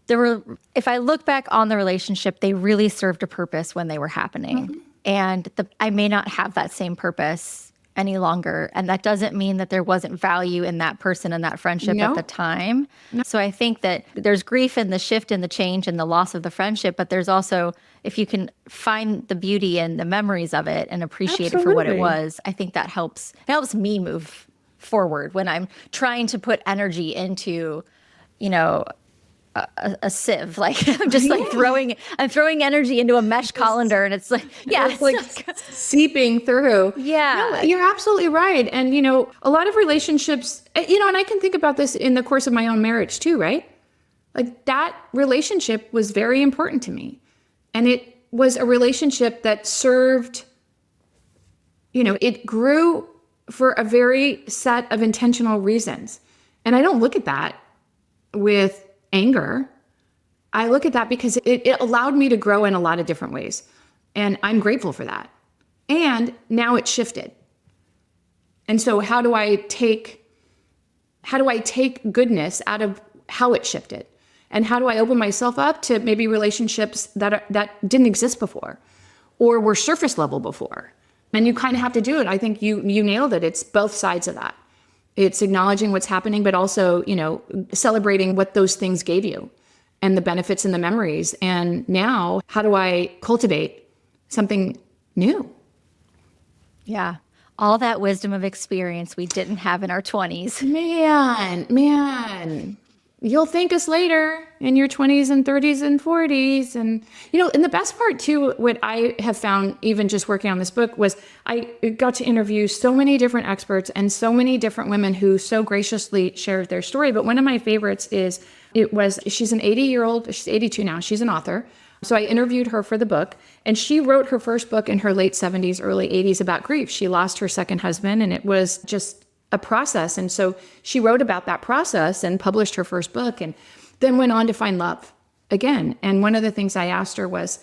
if I look back on the relationship, they really served a purpose when they were happening. Mm-hmm. And I may not have that same purpose any longer. And that doesn't mean that there wasn't value in that person and that friendship at the time. So I think that there's grief in the shift and the change and the loss of the friendship, but there's also, if you can find the beauty in the memories of it and appreciate it for what it was, I think that helps. It helps me move forward when I'm trying to put energy into, a sieve. Like I'm just like throwing energy into a mesh colander, and it's like, it's like seeping through. Yeah. No, you're absolutely right. And, a lot of relationships, and I can think about this in the course of my own marriage too, right? Like that relationship was very important to me. And it was a relationship that served, it grew for a very set of intentional reasons. And I don't look at that with anger. I look at that because it allowed me to grow in a lot of different ways. And I'm grateful for that. And now it's shifted. And so how do I take goodness out of how it shifted? And how do I open myself up to maybe relationships that didn't exist before or were surface level before? And you kind of have to do it. I think you nailed it. It's both sides of that. It's acknowledging what's happening, but also, celebrating what those things gave you and the benefits and the memories. And now, how do I cultivate something new? Yeah. All that wisdom of experience we didn't have in our 20s. Man. You'll thank us later in your 20s and 30s and 40s. And, and the best part too, what I have found even just working on this book was I got to interview so many different experts and so many different women who so graciously shared their story. But one of my favorites she's an 80-year-old, she's 82 now, she's an author. So I interviewed her for the book, and she wrote her first book in her late 70s, early 80s about grief. She lost her second husband, and it was just a process. And so she wrote about that process and published her first book and then went on to find love again. And one of the things I asked her was,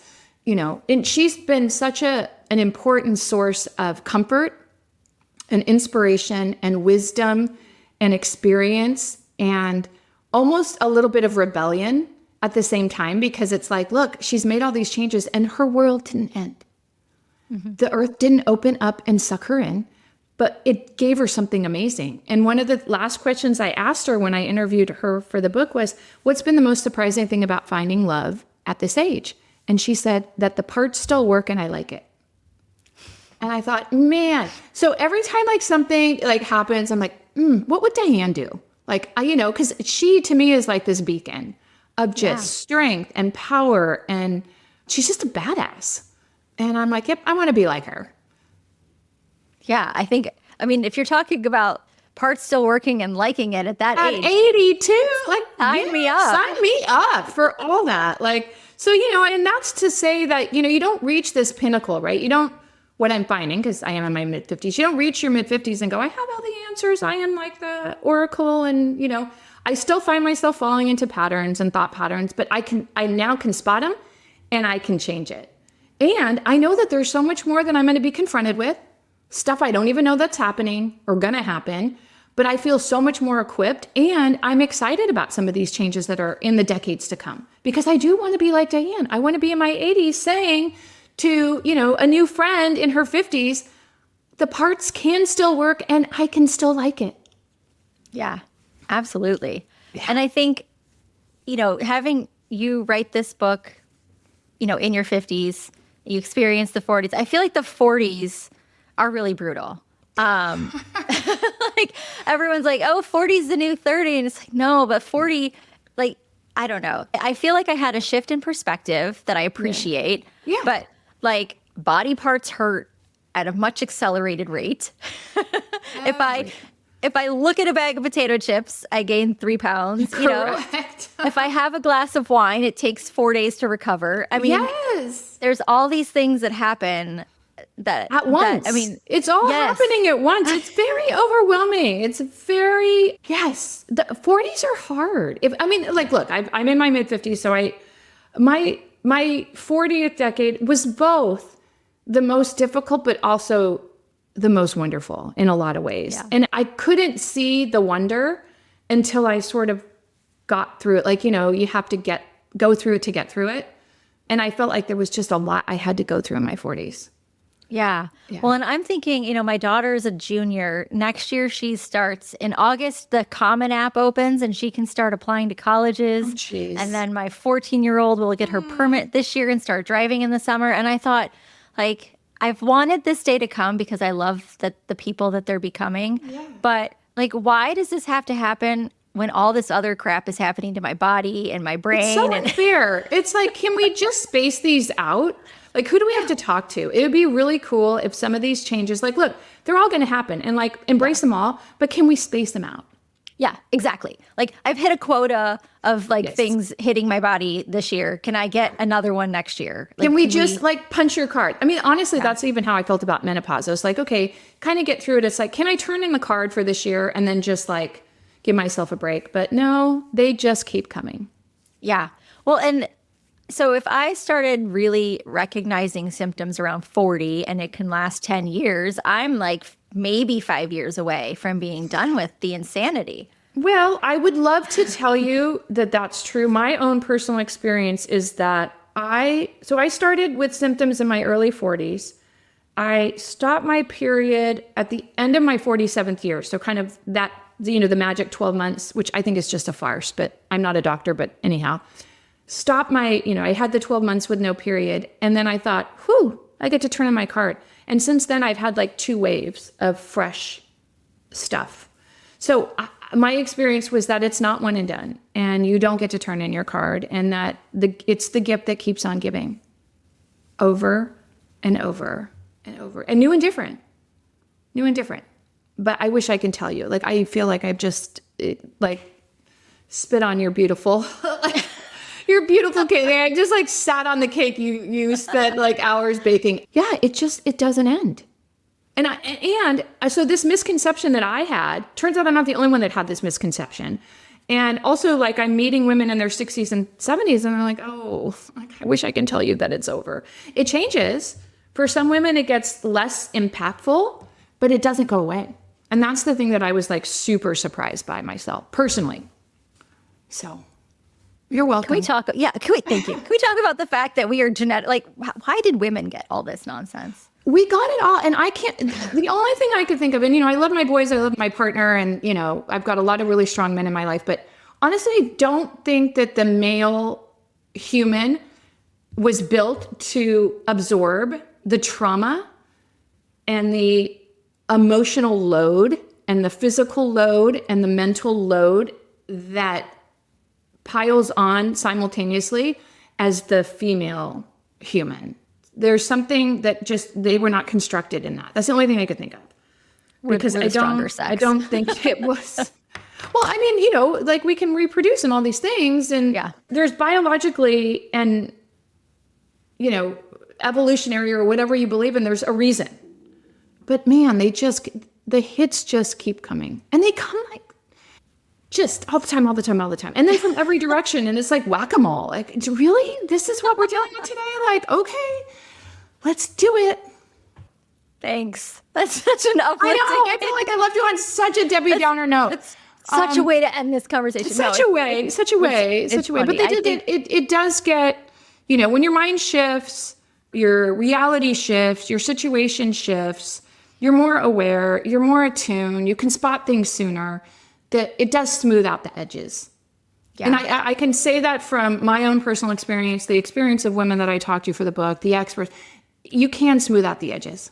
and she's been such an important source of comfort and inspiration and wisdom and experience and almost a little bit of rebellion at the same time, because it's like, look, she's made all these changes and her world didn't end. Mm-hmm. The earth didn't open up and suck her in. But it gave her something amazing. And one of the last questions I asked her when I interviewed her for the book was, what's been the most surprising thing about finding love at this age? And she said that the parts still work and I like it. And I thought, man. So every time like something like happens, I'm like, what would Diane do? Like, because she to me is like this beacon of just strength and power. And she's just a badass. And I'm like, yep, I want to be like her. Yeah, if you're talking about parts still working and liking it at that age. At 82, sign me up. Sign me up for all that. So, and that's to say that, you don't reach this pinnacle, right? You don't, what I'm finding, because I am in my mid-50s, you don't reach your mid-50s and go, I have all the answers. I am like the oracle. And, I still find myself falling into patterns and thought patterns, but I now can spot them and I can change it. And I know that there's so much more that I'm going to be confronted with. Stuff I don't even know that's happening or gonna happen, but I feel so much more equipped and I'm excited about some of these changes that are in the decades to come because I do want to be like Diane. I want to be in my 80s saying to, a new friend in her 50s, the parts can still work and I can still like it. Yeah, absolutely. Yeah. And I think, having you write this book, in your 50s, you experience the 40s. I feel like the 40s are really brutal. Like everyone's like, oh, 40 is the new 30. And it's like, no, but 40, like, I don't know. I feel like I had a shift in perspective that I appreciate. Yeah. But like body parts hurt at a much accelerated rate. If I look at a bag of potato chips, I gain 3 pounds. Correct. If I have a glass of wine, it takes 4 days to recover. I mean, there's all these things that happen that at once. It's all happening at once. It's very overwhelming. It's very, the 40s are hard. Look, I'm in my mid 50s. So my 40th decade was both the most difficult, but also the most wonderful in a lot of ways. Yeah. And I couldn't see the wonder until I sort of got through it. You have to go through it to get through it. And I felt like there was just a lot I had to go through in my 40s. Yeah. Well, and I'm thinking, my daughter is a junior. Next year, she starts in August. The Common App opens and she can start applying to colleges. Oh, jeez. And then my 14-year-old will get her permit this year and start driving in the summer. And I thought, like, I've wanted this day to come because I love the people that they're becoming. Yeah. But, like, why does this have to happen when all this other crap is happening to my body and my brain? It's so unfair. It's like, can we just space these out? Like, who do we have to talk to? It would be really cool if some of these changes, like, look, they're all going to happen and like embrace them all, but can we space them out? Yeah, exactly. Like, I've hit a quota of like things hitting my body this year. Can I get another one next year? Like, can we just like punch your card? I mean, honestly, that's even how I felt about menopause. I was like, okay, kind of get through it. It's like, can I turn in the card for this year and then just like give myself a break? But no, they just keep coming. Yeah. Well, and so if I started really recognizing symptoms around 40 and it can last 10 years, I'm like maybe 5 years away from being done with the insanity. Well, I would love to tell you that that's true. My own personal experience is that I started with symptoms in my early 40s. I stopped my period at the end of my 47th year. So kind of that, the magic 12 months, which I think is just a farce, but I'm not a doctor, but anyhow. Stop my, I had the 12 months with no period. And then I thought, whew, I get to turn in my card. And since then I've had like 2 waves of fresh stuff. So my experience was that it's not one and done and you don't get to turn in your card, and that it's the gift that keeps on giving over and over and over, and new and different. But I wish I can tell you, like, I feel like I've just like spit on your beautiful, your beautiful cake. I just like sat on the cake you spent like hours baking. Yeah, it doesn't end. And so this misconception that I had, turns out I'm not the only one that had this misconception. And also, like, I'm meeting women in their 60s and 70s and they're like, oh, I wish I can tell you that it's over. It changes. For some women, it gets less impactful, but it doesn't go away. And that's the thing that I was like super surprised by myself personally. So you're welcome. Can we talk? Yeah. Thank you. Can we talk about the fact that we are genetic? Like, why did women get all this nonsense? We got it all. And I can't, the only thing I could think of, and, I love my boys, I love my partner, and, I've got a lot of really strong men in my life, but honestly, I don't think that the male human was built to absorb the trauma and the emotional load and the physical load and the mental load that piles on simultaneously as the female human. There's something that just, they were not constructed in that. That's the only thing I could think of. Because I don't think it was. Well, I mean, like, we can reproduce and all these things, and there's biologically and, evolutionary or whatever you believe in, there's a reason. But man, the hits just keep coming, and they come like just all the time. And then from every direction, and it's like whack-a-mole. Like, really? This is what we're dealing with today? Like, okay, let's do it. Thanks. That's such an uplifting. I feel like I left you on such a Debbie Downer note. It's such a way to end this conversation. Such a way. But it does get, when your mind shifts, your reality shifts, your situation shifts, you're more aware, you're more attuned, you can spot things sooner, that it does smooth out the edges. Yeah. And I can say that from my own personal experience, the experience of women that I talked to for the book, the experts, you can smooth out the edges.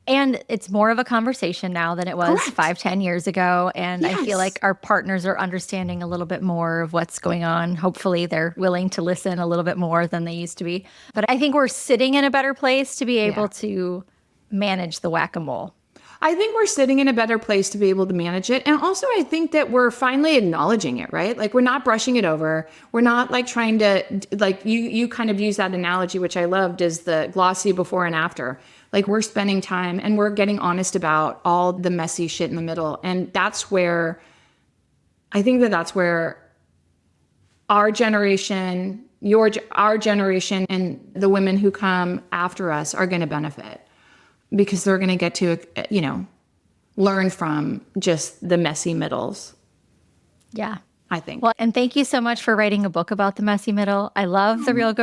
And it's more of a conversation now than it was 5-10 years ago. And I feel like our partners are understanding a little bit more of what's going on. Hopefully they're willing to listen a little bit more than they used to be. But I think we're sitting in a better place to be able to manage the whack-a-mole. I think we're sitting in a better place to be able to manage it. And also, I think that we're finally acknowledging it, right? Like, we're not brushing it over. We're not like trying to, like, you kind of use that analogy, which I loved, is the glossy before and after. Like, we're spending time and we're getting honest about all the messy shit in the middle. And that's where, I think that's where our generation, our generation, and the women who come after us are going to benefit. Because they're going to get to, learn from just the messy middles. Yeah. I think. Well, and thank you so much for writing a book about the messy middle. I love the Real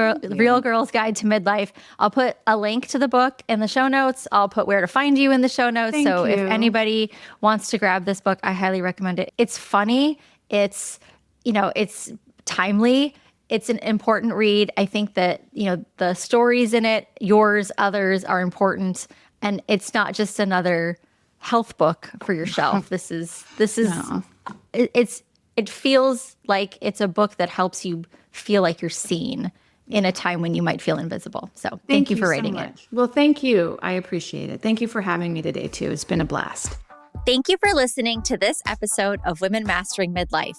Girl's Guide to Midlife. I'll put a link to the book in the show notes. I'll put where to find you in the show notes. Thank so you. if anybody wants to grab this book, I highly recommend it. It's funny. It's, it's timely. It's an important read. I think that, the stories in it, yours, others, are important. And it's not just another health book for your shelf. This is No. It feels like it's a book that helps you feel like you're seen in a time when you might feel invisible. So thank you for writing it. Well, thank you. I appreciate it. Thank you for having me today, too. It's been a blast. Thank you for listening to this episode of Women Mastering Midlife.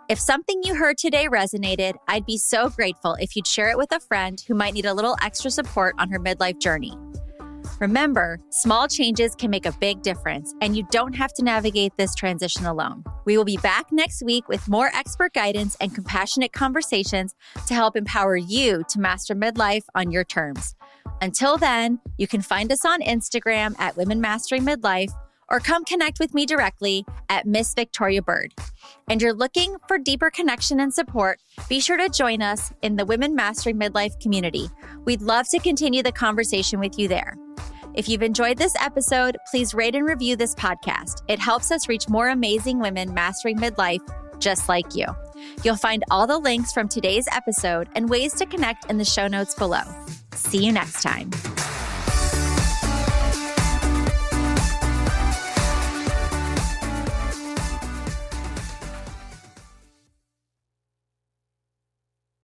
If something you heard today resonated, I'd be so grateful if you'd share it with a friend who might need a little extra support on her midlife journey. Remember, small changes can make a big difference, and you don't have to navigate this transition alone. We will be back next week with more expert guidance and compassionate conversations to help empower you to master midlife on your terms. Until then, you can find us on Instagram at Women Mastering Midlife, or come connect with me directly at Miss Victoria Byrd. And you're looking for deeper connection and support, be sure to join us in the Women Mastering Midlife community. We'd love to continue the conversation with you there. If you've enjoyed this episode, please rate and review this podcast. It helps us reach more amazing women mastering midlife just like you. You'll find all the links from today's episode and ways to connect in the show notes below. See you next time.